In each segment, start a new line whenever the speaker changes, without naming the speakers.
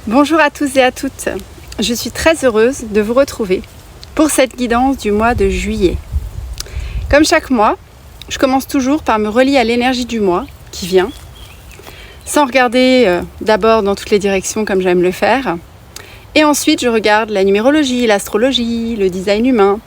Bonjour à tous et à toutes, je suis très heureuse de vous retrouver pour cette guidance du mois de juillet. Comme chaque mois, je commence toujours par me relier à l'énergie du mois qui vient, sans regarder d'abord dans toutes les directions comme j'aime le faire, et ensuite je regarde la numérologie, l'astrologie, le design humain.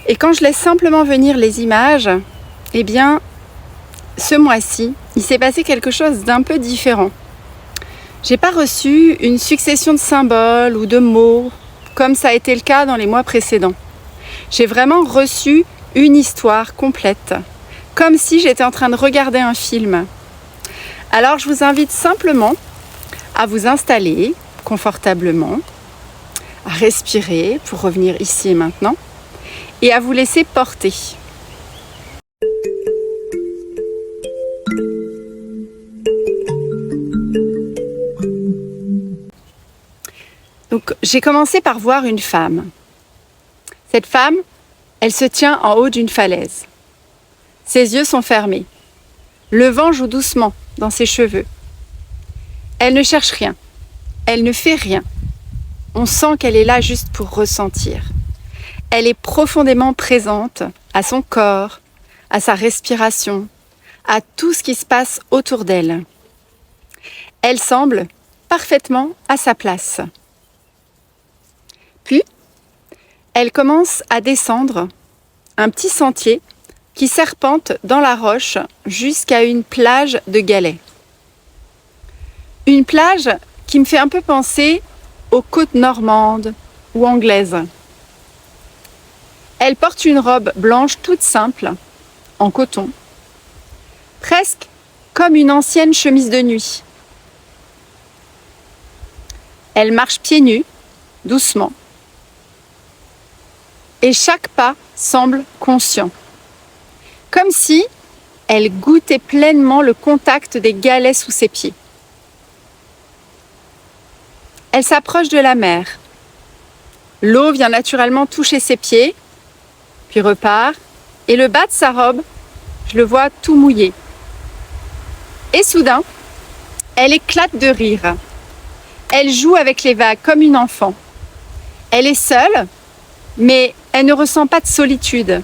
Et quand je laisse simplement venir les images, eh bien, ce mois-ci, il s'est passé quelque chose d'un peu différent. J'ai pas reçu une succession de symboles ou de mots, comme ça a été le cas dans les mois précédents. J'ai vraiment reçu une histoire complète, comme si j'étais en train de regarder un film. Alors je vous invite simplement à vous installer confortablement, à respirer pour revenir ici et maintenant, et à vous laisser porter. Donc, j'ai commencé par voir une femme. Cette femme, elle se tient en haut d'une falaise. Ses yeux sont fermés. Le vent joue doucement dans ses cheveux. Elle ne cherche rien. Elle ne fait rien. On sent qu'elle est là juste pour ressentir. Elle est profondément présente à son corps, à sa respiration, à tout ce qui se passe autour d'elle. Elle semble parfaitement à sa place. Puis, elle commence à descendre un petit sentier qui serpente dans la roche jusqu'à une plage de galets. Une plage qui me fait un peu penser aux côtes normandes ou anglaises. Elle porte une robe blanche toute simple, en coton, presque comme une ancienne chemise de nuit. Elle marche pieds nus, doucement, et chaque pas semble conscient, comme si elle goûtait pleinement le contact des galets sous ses pieds. Elle s'approche de la mer. L'eau vient naturellement toucher ses pieds, puis repart, et le bas de sa robe, je le vois tout mouillé. Et soudain, elle éclate de rire. Elle joue avec les vagues comme une enfant. Elle est seule, mais elle ne ressent pas de solitude.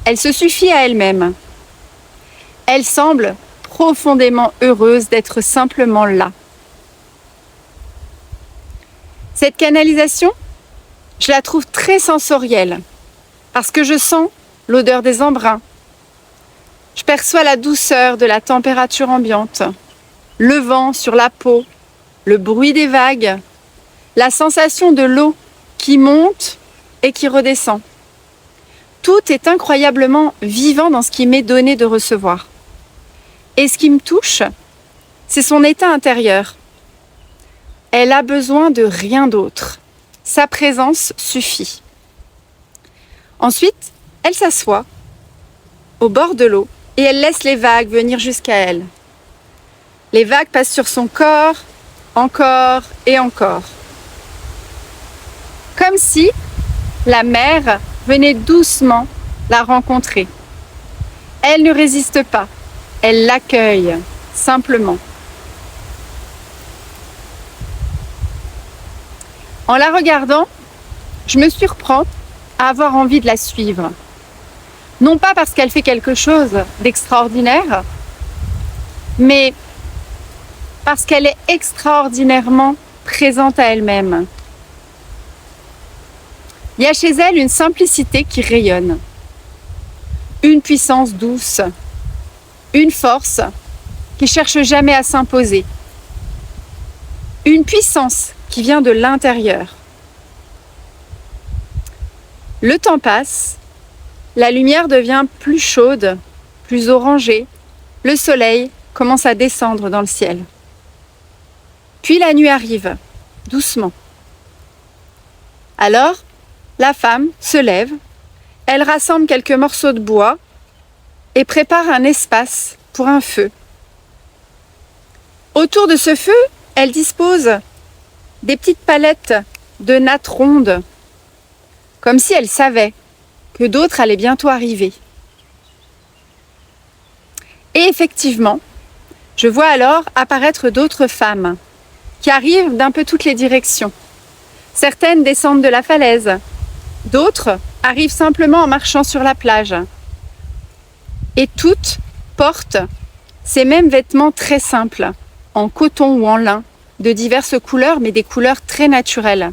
Elle se suffit à elle-même. Elle semble profondément heureuse d'être simplement là. Cette canalisation, je la trouve très sensorielle, parce que je sens l'odeur des embruns. Je perçois la douceur de la température ambiante, le vent sur la peau, le bruit des vagues, la sensation de l'eau qui monte et qui redescend. Tout est incroyablement vivant dans ce qui m'est donné de recevoir. Et ce qui me touche, c'est son état intérieur. Elle a besoin de rien d'autre. Sa présence suffit. Ensuite, elle s'assoit au bord de l'eau et elle laisse les vagues venir jusqu'à elle. Les vagues passent sur son corps, encore et encore. Comme si la mer venait doucement la rencontrer. Elle ne résiste pas, elle l'accueille simplement. En la regardant, je me surprends à avoir envie de la suivre. Non pas parce qu'elle fait quelque chose d'extraordinaire, mais parce qu'elle est extraordinairement présente à elle-même. Il y a chez elle une simplicité qui rayonne, une puissance douce, une force qui cherche jamais à s'imposer, une puissance qui vient de l'intérieur. Le temps passe, la lumière devient plus chaude, plus orangée, le soleil commence à descendre dans le ciel. Puis la nuit arrive, doucement. Alors, la femme se lève, elle rassemble quelques morceaux de bois et prépare un espace pour un feu. Autour de ce feu, elle dispose des petites palettes de nattes rondes, comme si elle savait que d'autres allaient bientôt arriver. Et effectivement, je vois alors apparaître d'autres femmes qui arrivent d'un peu toutes les directions. Certaines descendent de la falaise, d'autres arrivent simplement en marchant sur la plage. Et toutes portent ces mêmes vêtements très simples, en coton ou en lin, de diverses couleurs, mais des couleurs très naturelles.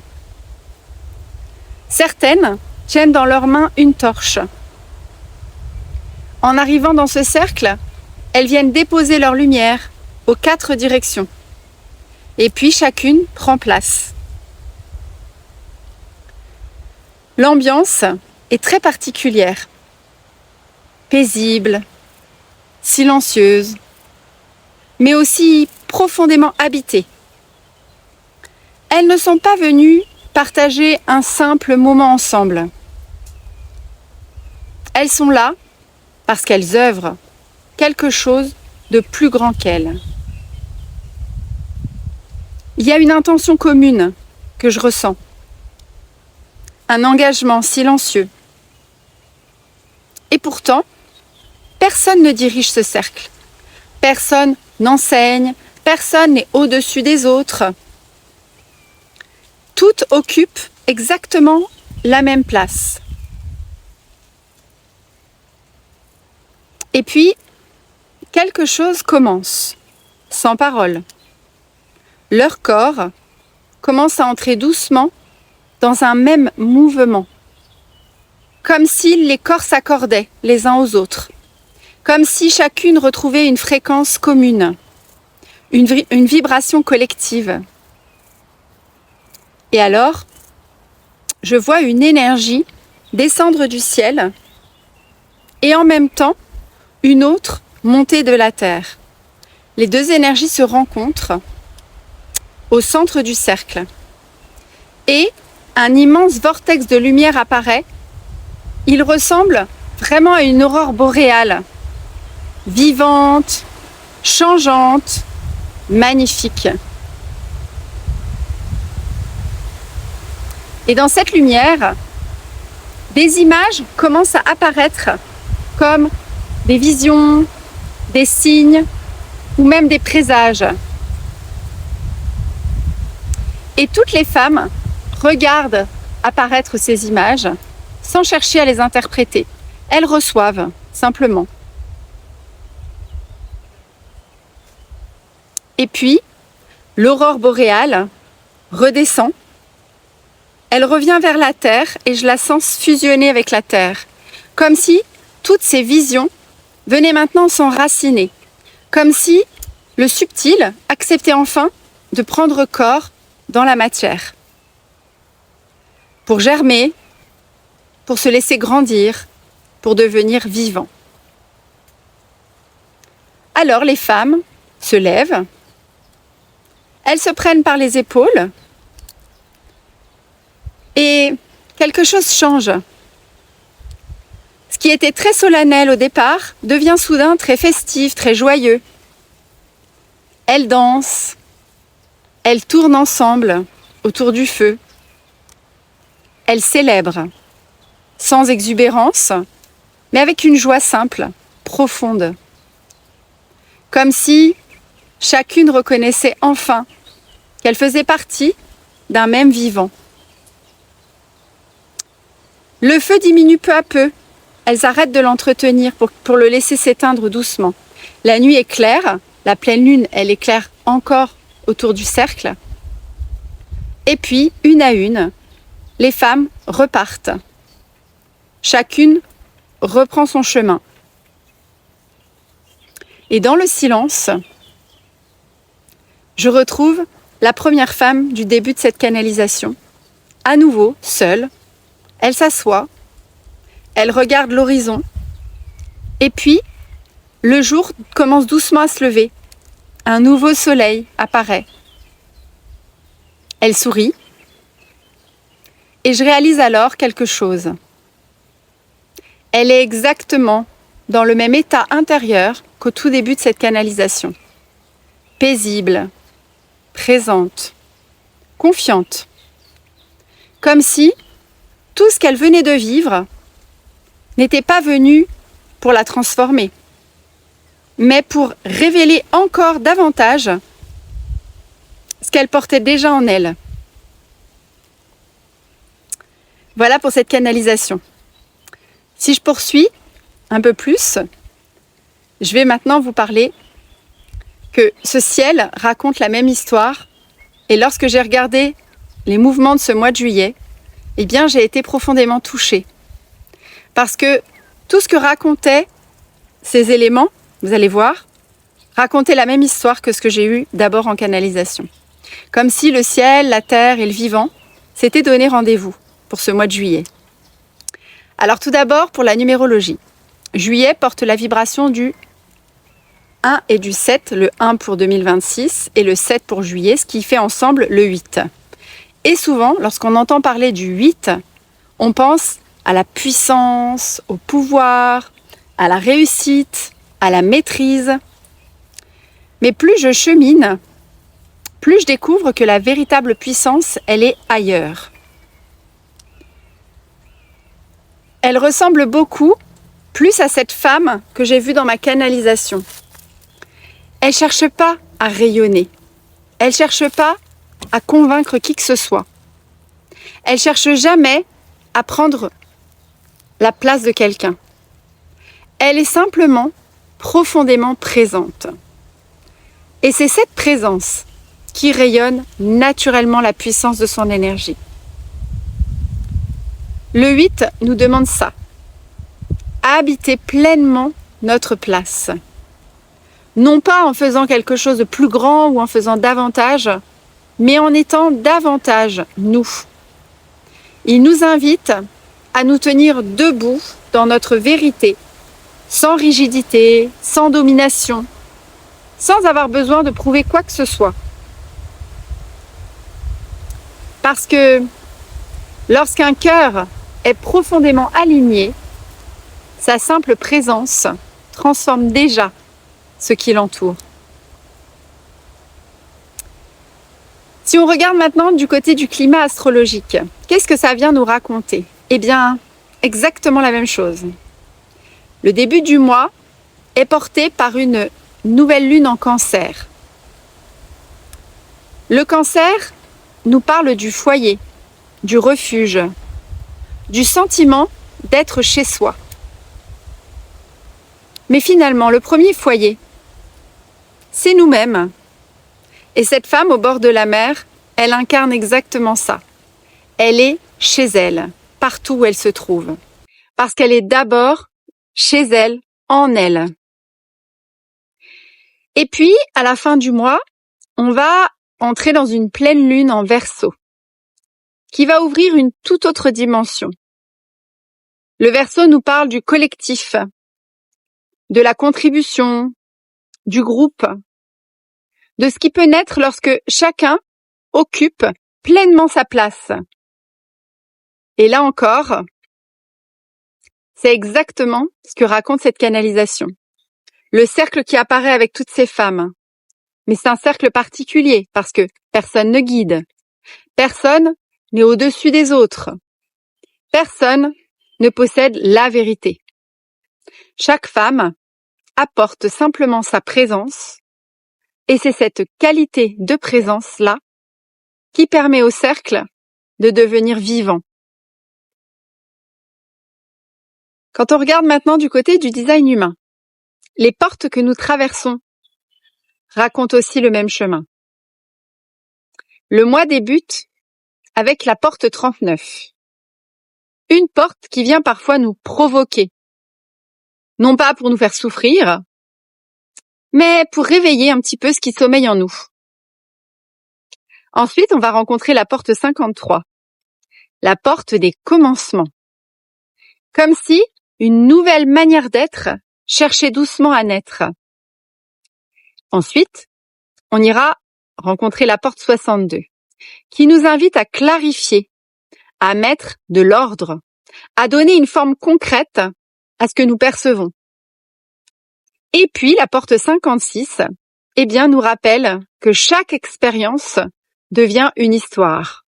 Certaines tiennent dans leurs mains une torche. En arrivant dans ce cercle, elles viennent déposer leur lumière aux 4 directions. Et puis chacune prend place. L'ambiance est très particulière, paisible, silencieuse, mais aussi profondément habitée. Elles ne sont pas venues partager un simple moment ensemble. Elles sont là parce qu'elles œuvrent quelque chose de plus grand qu'elles. Il y a une intention commune que je ressens, un engagement silencieux. Et pourtant, personne ne dirige ce cercle. Personne n'enseigne, personne n'est au-dessus des autres. Toutes occupent exactement la même place. Et puis, quelque chose commence, sans parole. Leur corps commence à entrer doucement dans un même mouvement, comme si les corps s'accordaient les uns aux autres, comme si chacune retrouvait une fréquence commune, une vibration collective. Et alors, je vois une énergie descendre du ciel et en même temps, une autre monter de la terre. Les deux énergies se rencontrent au centre du cercle. Et un immense vortex de lumière apparaît. Il ressemble vraiment à une aurore boréale, vivante, changeante, magnifique. Et dans cette lumière, des images commencent à apparaître comme des visions, des signes ou même des présages. Et toutes les femmes regardent apparaître ces images sans chercher à les interpréter. Elles reçoivent simplement. Et puis, l'aurore boréale redescend. Elle revient vers la Terre et je la sens fusionner avec la Terre. Comme si toutes ces visions venaient maintenant s'enraciner. Comme si le subtil acceptait enfin de prendre corps dans la matière. Pour germer, pour se laisser grandir, pour devenir vivant. Alors les femmes se lèvent, elles se prennent par les épaules et quelque chose change. Ce qui était très solennel au départ devient soudain très festif, très joyeux. Elles dansent, elles tournent ensemble autour du feu. Elles célèbrent, sans exubérance, mais avec une joie simple, profonde. Comme si chacune reconnaissait enfin qu'elle faisait partie d'un même vivant. Le feu diminue peu à peu. Elles arrêtent de l'entretenir pour le laisser s'éteindre doucement. La nuit est claire, la pleine lune, elle éclaire encore autour du cercle. Et puis, une à une, les femmes repartent. Chacune reprend son chemin. Et dans le silence, je retrouve la première femme du début de cette canalisation. À nouveau, seule, elle s'assoit, elle regarde l'horizon, et puis le jour commence doucement à se lever. Un nouveau soleil apparaît. Elle sourit, et je réalise alors quelque chose. Elle est exactement dans le même état intérieur qu'au tout début de cette canalisation. Paisible, présente, confiante. Comme si tout ce qu'elle venait de vivre n'était pas venu pour la transformer, mais pour révéler encore davantage ce qu'elle portait déjà en elle. Voilà pour cette canalisation. Si je poursuis un peu plus, je vais maintenant vous parler que ce ciel raconte la même histoire. Et lorsque j'ai regardé les mouvements de ce mois de juillet, eh bien, j'ai été profondément touchée. Parce que tout ce que racontaient ces éléments, vous allez voir, racontait la même histoire que ce que j'ai eu d'abord en canalisation. Comme si le ciel, la terre et le vivant s'étaient donné rendez-vous pour ce mois de juillet. Alors tout d'abord, pour la numérologie. Juillet porte la vibration du 1 et du 7, le 1 pour 2026 et le 7 pour juillet, ce qui fait ensemble le 8. Et souvent, lorsqu'on entend parler du 8, on pense à la puissance, au pouvoir, à la réussite, à la maîtrise. Mais plus je chemine, plus je découvre que la véritable puissance, elle est ailleurs. Elle ressemble beaucoup plus à cette femme que j'ai vue dans ma canalisation. Elle ne cherche pas à rayonner. Elle ne cherche pas à convaincre qui que ce soit. Elle ne cherche jamais à prendre la place de quelqu'un. Elle est simplement profondément présente. Et c'est cette présence qui rayonne naturellement la puissance de son énergie. Le 8 nous demande ça, à habiter pleinement notre place. Non pas en faisant quelque chose de plus grand ou en faisant davantage, mais en étant davantage nous. Il nous invite à nous tenir debout dans notre vérité, sans rigidité, sans domination, sans avoir besoin de prouver quoi que ce soit. Parce que lorsqu'un cœur est profondément aligné, sa simple présence transforme déjà ce qui l'entoure. Si on regarde maintenant du côté du climat astrologique, qu'est-ce que ça vient nous raconter? Eh bien, exactement la même chose. Le début du mois est porté par une nouvelle lune en Cancer. Le Cancer nous parle du foyer, du refuge, du sentiment d'être chez soi. Mais finalement, le premier foyer, c'est nous-mêmes. Et cette femme au bord de la mer, elle incarne exactement ça. Elle est chez elle, partout où elle se trouve. Parce qu'elle est d'abord chez elle, en elle. Et puis, à la fin du mois, on va entrer dans une pleine lune en Verseau, qui va ouvrir une toute autre dimension. Le Verseau nous parle du collectif, de la contribution, du groupe, de ce qui peut naître lorsque chacun occupe pleinement sa place. Et là encore, c'est exactement ce que raconte cette canalisation. Le cercle qui apparaît avec toutes ces femmes. Mais c'est un cercle particulier parce que personne ne guide. Personne n'est au-dessus des autres. Personne ne possède la vérité. Chaque femme apporte simplement sa présence et c'est cette qualité de présence-là qui permet au cercle de devenir vivant. Quand on regarde maintenant du côté du design humain, les portes que nous traversons racontent aussi le même chemin. Le mois débute avec la porte 39. Une porte qui vient parfois nous provoquer. Non pas pour nous faire souffrir, mais pour réveiller un petit peu ce qui sommeille en nous. Ensuite, on va rencontrer la porte 53. La porte des commencements. Comme si une nouvelle manière d'être cherchait doucement à naître. Ensuite, on ira rencontrer la porte 62, qui nous invite à clarifier, à mettre de l'ordre, à donner une forme concrète à ce que nous percevons. Et puis, la porte 56, eh bien, nous rappelle que chaque expérience devient une histoire.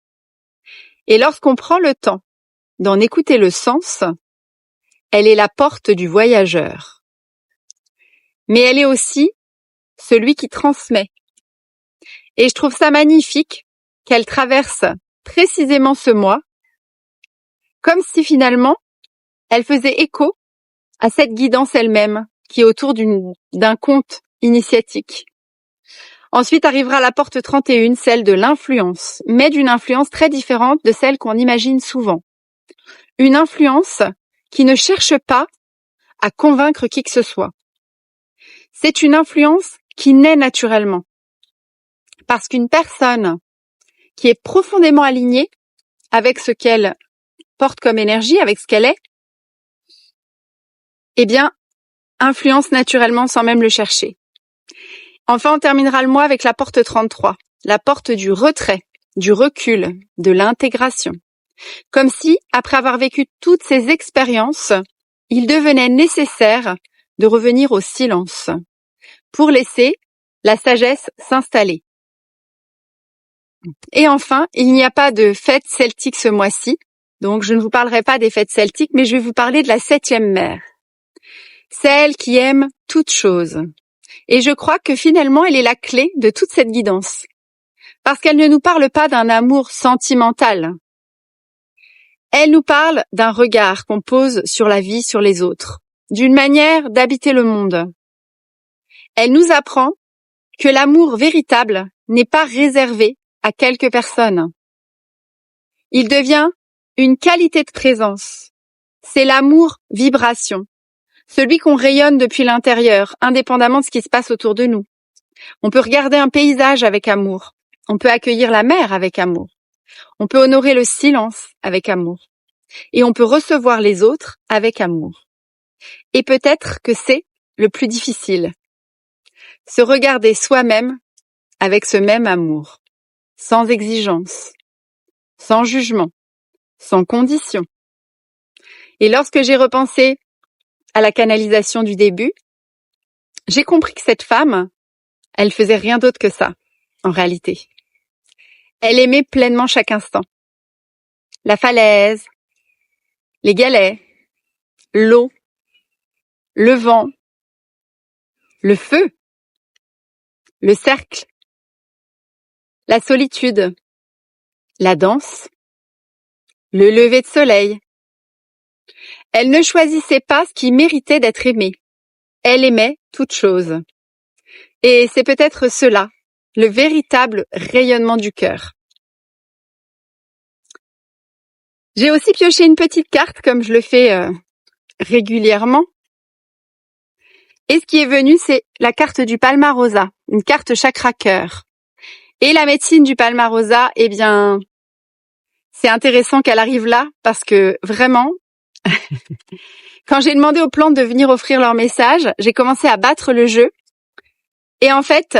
Et lorsqu'on prend le temps d'en écouter le sens, elle est la porte du voyageur. Mais elle est aussi celui qui transmet. Et je trouve ça magnifique qu'elle traverse précisément ce mois, comme si finalement elle faisait écho à cette guidance elle-même qui est autour d'un conte initiatique. Ensuite arrivera la porte 31, celle de l'influence, mais d'une influence très différente de celle qu'on imagine souvent. Une influence qui ne cherche pas à convaincre qui que ce soit. C'est une influence qui naît naturellement. Parce qu'une personne qui est profondément alignée avec ce qu'elle porte comme énergie, avec ce qu'elle est, eh bien, influence naturellement sans même le chercher. Enfin, on terminera le mois avec la porte 33, la porte du retrait, du recul, de l'intégration. Comme si, après avoir vécu toutes ces expériences, il devenait nécessaire de revenir au silence pour laisser la sagesse s'installer. Et enfin, il n'y a pas de fête celtique ce mois-ci, donc je ne vous parlerai pas des fêtes celtiques, mais je vais vous parler de la 7e mère, celle qui aime toutes choses. Et je crois que finalement, elle est la clé de toute cette guidance, parce qu'elle ne nous parle pas d'un amour sentimental. Elle nous parle d'un regard qu'on pose sur la vie, sur les autres, d'une manière d'habiter le monde. Elle nous apprend que l'amour véritable n'est pas réservé à quelques personnes. Il devient une qualité de présence. C'est l'amour vibration, celui qu'on rayonne depuis l'intérieur, indépendamment de ce qui se passe autour de nous. On peut regarder un paysage avec amour. On peut accueillir la mer avec amour. On peut honorer le silence avec amour. Et on peut recevoir les autres avec amour. Et peut-être que c'est le plus difficile. Se regarder soi-même avec ce même amour, sans exigence, sans jugement, sans condition. Et lorsque j'ai repensé à la canalisation du début, j'ai compris que cette femme, elle faisait rien d'autre que ça, en réalité. Elle aimait pleinement chaque instant. La falaise, les galets, l'eau, le vent, le feu, le cercle, la solitude, la danse, le lever de soleil. Elle ne choisissait pas ce qui méritait d'être aimé. Elle aimait toute chose. Et c'est peut-être cela, le véritable rayonnement du cœur. J'ai aussi pioché une petite carte, comme je le fais régulièrement. Et ce qui est venu, c'est la carte du Palmarosa, une carte chakra-cœur. Et la médecine du Palmarosa, eh bien, c'est intéressant qu'elle arrive là, parce que vraiment, quand j'ai demandé aux plantes de venir offrir leur message, j'ai commencé à battre le jeu. Et en fait,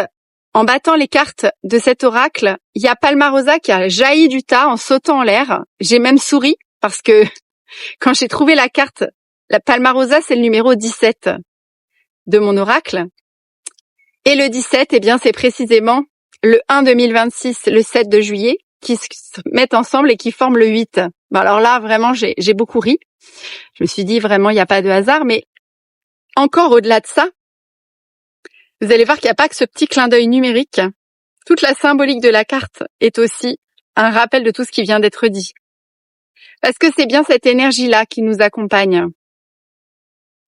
en battant les cartes de cet oracle, il y a Palmarosa qui a jailli du tas en sautant en l'air. J'ai même souri, parce que quand j'ai trouvé la carte, la Palmarosa, c'est le numéro 17 de mon oracle. Et le 17, eh bien, c'est précisément le 1 2026, le 7 de juillet, qui se mettent ensemble et qui forment le 8. Bon, alors là, vraiment, j'ai beaucoup ri. Je me suis dit, vraiment, il n'y a pas de hasard. Mais encore au-delà de ça, vous allez voir qu'il n'y a pas que ce petit clin d'œil numérique. Toute la symbolique de la carte est aussi un rappel de tout ce qui vient d'être dit. Parce que c'est bien cette énergie-là qui nous accompagne,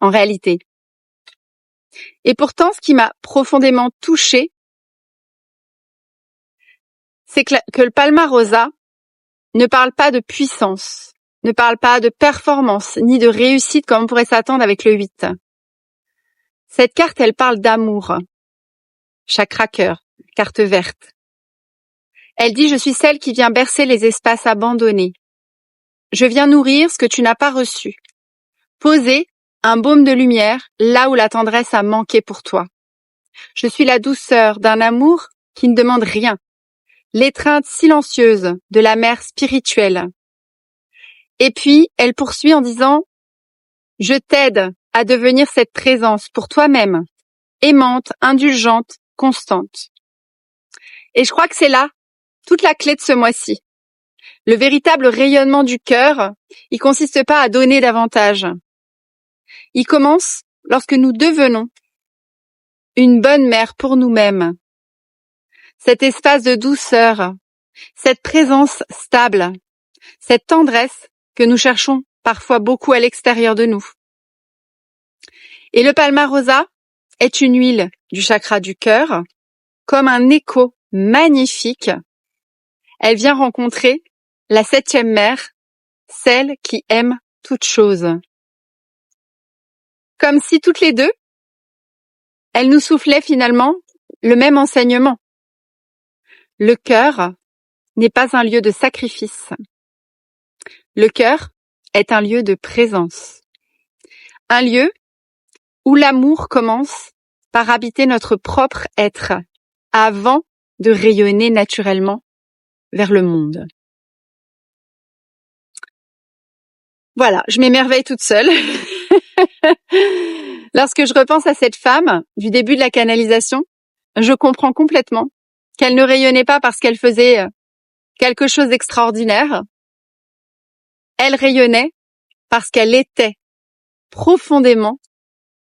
en réalité. Et pourtant, ce qui m'a profondément touchée, c'est que le Palmarosa ne parle pas de puissance, ne parle pas de performance, ni de réussite comme on pourrait s'attendre avec le 8. Cette carte, elle parle d'amour. Chakra-cœur, carte verte. Elle dit « Je suis celle qui vient bercer les espaces abandonnés. Je viens nourrir ce que tu n'as pas reçu. Poser un baume de lumière là où la tendresse a manqué pour toi. Je suis la douceur d'un amour qui ne demande rien. L'étreinte silencieuse de la mère spirituelle. » Et puis, elle poursuit en disant « Je t'aide à devenir cette présence pour toi-même, aimante, indulgente, constante. » Et je crois que c'est là toute la clé de ce mois-ci. Le véritable rayonnement du cœur, il consiste pas à donner davantage. Il commence lorsque nous devenons une bonne mère pour nous-mêmes. cet espace de douceur, cette présence stable, cette tendresse que nous cherchons parfois beaucoup à l'extérieur de nous. Et le Palmarosa est une huile du chakra du cœur, comme un écho magnifique. Elle vient rencontrer la 7e mère, celle qui aime toutes choses. Comme si toutes les deux, elles nous soufflaient finalement le même enseignement. Le cœur n'est pas un lieu de sacrifice. Le cœur est un lieu de présence. Un lieu où l'amour commence par habiter notre propre être avant de rayonner naturellement vers le monde. Voilà, je m'émerveille toute seule. Lorsque je repense à cette femme du début de la canalisation, je comprends complètement qu'elle ne rayonnait pas parce qu'elle faisait quelque chose d'extraordinaire. Elle rayonnait parce qu'elle était profondément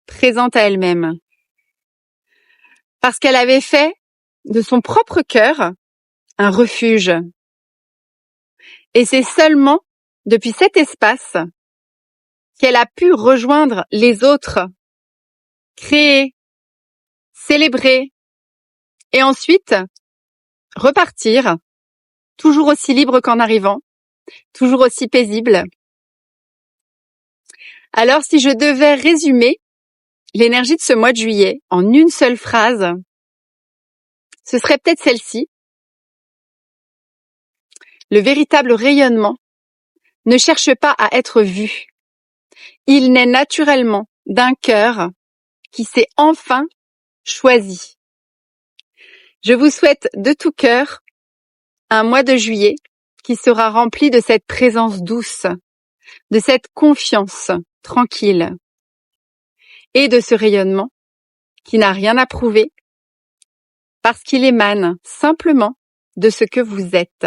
présente à elle-même. Parce qu'elle avait fait de son propre cœur un refuge. Et c'est seulement depuis cet espace qu'elle a pu rejoindre les autres, créer, célébrer, et ensuite repartir, toujours aussi libre qu'en arrivant, toujours aussi paisible. Alors si je devais résumer l'énergie de ce mois de juillet en une seule phrase, ce serait peut-être celle-ci. Le véritable rayonnement ne cherche pas à être vu. Il naît naturellement d'un cœur qui s'est enfin choisi. Je vous souhaite de tout cœur un mois de juillet qui sera rempli de cette présence douce, de cette confiance tranquille et de ce rayonnement qui n'a rien à prouver parce qu'il émane simplement de ce que vous êtes.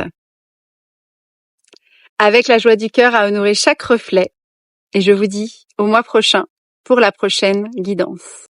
Avec la joie du cœur à honorer chaque reflet, et je vous dis au mois prochain pour la prochaine guidance.